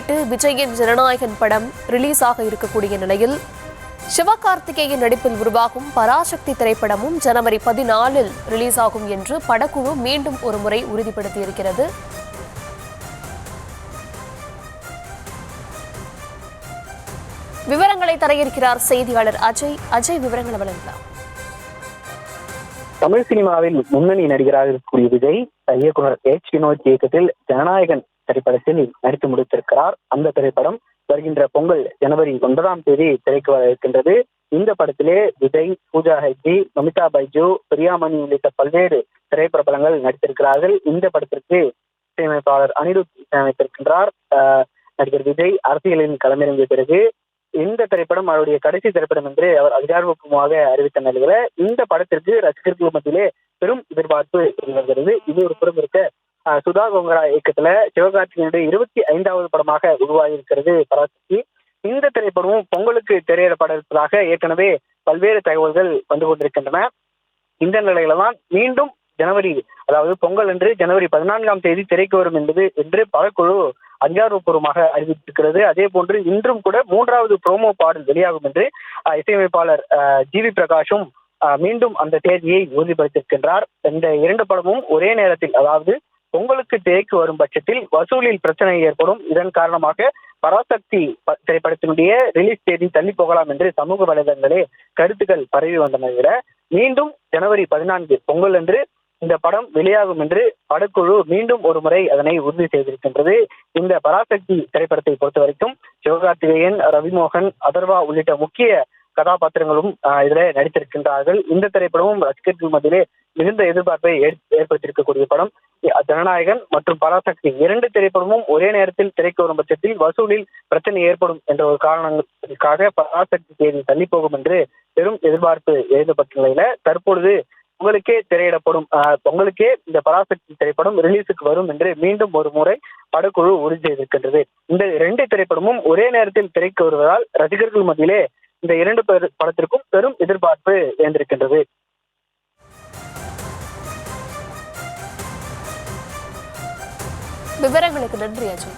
முன்னிட்டு விஜயின் ஜனநாயகன் படம் ரிலீஸ் ஆக இருக்கக்கூடிய நிலையில் சிவகார்த்திகேயன் நடிப்பில் உருவாகும் பராசக்தி திரைப்படமும் ஜனவரி 14 ரிலீஸ் ஆகும் என்று படக்குழு மீண்டும் ஒருமுறை உறுதிப்படுத்தியிருக்கிறது. விவரங்களை தர இருக்கிறார் செய்தியாளர் அஜய். அஜய், விவரங்களை வழங்கலாம். தமிழ் சினிமாவில் முன்னணி நடிகராக இருக்கக்கூடிய விஜய் இயக்குனர் வினோத் இயக்கத்தில் ஜனநாயகன் திரைப்படத்தில் நடித்து முடித்திருக்கிறார். அந்த திரைப்படம் வருகின்ற பொங்கல் ஜனவரி 9ஆம் தேதி திரைக்கு வர இருக்கின்றது. இந்த படத்திலே விஜய், பூஜா ஹெக்டே, நமிதா பைஜு, பிரியாமணி உள்ளிட்ட பல்வேறு திரைப்பிரபலங்கள் நடித்திருக்கிறார்கள். இந்த படத்திற்கு இசையமைப்பாளர் அனிருத் இசையமைத்திருக்கின்றார். நடிகர் விஜய் அரசியலில் களமிறங்கிய பிறகு இந்த திரைப்படம் அவருடைய கடைசி திரைப்படம் என்று அவர் அதிகாரப்பூர்வமாக அறிவித்த நிலையில இந்த படத்திற்கு ரசிகர்கள் மத்தியிலே பெரும் எதிர்பார்ப்பு வருகிறது. இது ஒரு புறம் இருக்க, சுதா கோங்கரா இயக்கத்துல சிவகார்த்திகேயனுடைய 25வது படமாக உருவாகியிருக்கிறது பராசக்தி. இந்த திரைப்படமும் பொங்கலுக்கு திரையிடப்பட இருப்பதாக ஏற்கனவே பல்வேறு தகவல்கள் வந்து கொண்டிருக்கின்றன. இந்த நிலையில தான் மீண்டும் அதாவது பொங்கல் என்று ஜனவரி 14ஆம் தேதி திரைக்கு வரும் என்று படக்குழு அதிகாரப்பூர்வமாக அறிவித்திருக்கிறது. அதே போன்று இன்றும் கூட 3வது ப்ரோமோ பாடல் வெளியாகும் என்று இசையமைப்பாளர் ஜிவி பிரகாஷும் மீண்டும் அந்த தேதியை உறுதிப்படுத்தியிருக்கின்றார். இந்த 2 படமும் ஒரே நேரத்தில், அதாவது பொங்கலுக்கு திரைக்கு வரும் பட்சத்தில் வசூலில் பிரச்சனை ஏற்படும். இதன் காரணமாக பராசக்தி திரைப்படத்தினுடைய ரிலீஸ் தேதி தள்ளி போகலாம் என்று சமூக வலைதளங்களே கருத்துக்கள் பரவி வந்தன. விட மீண்டும் ஜனவரி 14 பொங்கல் என்று இந்த படம் வெளியாகும் என்று படக்குழு மீண்டும் ஒரு முறை அதனை உறுதி செய்திருக்கின்றது. இந்த பராசக்தி திரைப்படத்தை பொறுத்த வரைக்கும் சிவகார்த்திகேயன், ரவிமோகன், அதர்வா உள்ளிட்ட முக்கிய கதாபாத்திரங்களும் இதில் நடித்திருக்கின்றார்கள். இந்த திரைப்படமும் ரசிகர்கள் மத்தியிலே மிகுந்த எதிர்பார்ப்பை ஏற்படுத்தியிருக்கக்கூடிய படம். ஜனநாயகன் மற்றும் பராசக்தி 2 திரைப்படமும் ஒரே நேரத்தில் திரைக்கு வரும் பட்சத்தில் வசூலில் பிரச்சனை ஏற்படும் என்ற ஒரு காரணங்களுக்காக பராசக்தி தேதி தள்ளி போகும் என்று பெரும் எதிர்பார்ப்பு எழுதப்பட்ட நிலையில தற்பொழுது பொங்கலுக்கே இந்த பராசக்தி திரைப்படம் ரிலீஸுக்கு வரும் என்று மீண்டும் ஒரு முறை படக்குழு உறுதி செய்திருக்கின்றது. இந்த 2 திரைப்படமும் ஒரே நேரத்தில் திரைக்கு வருவதால் ரசிகர்கள் மத்தியிலே இந்த 2 படத்திற்கும் பெரும் எதிர்பார்ப்பு எழுந்திருக்கின்றது. விவரங்களுக்கு நன்றி அஜய்.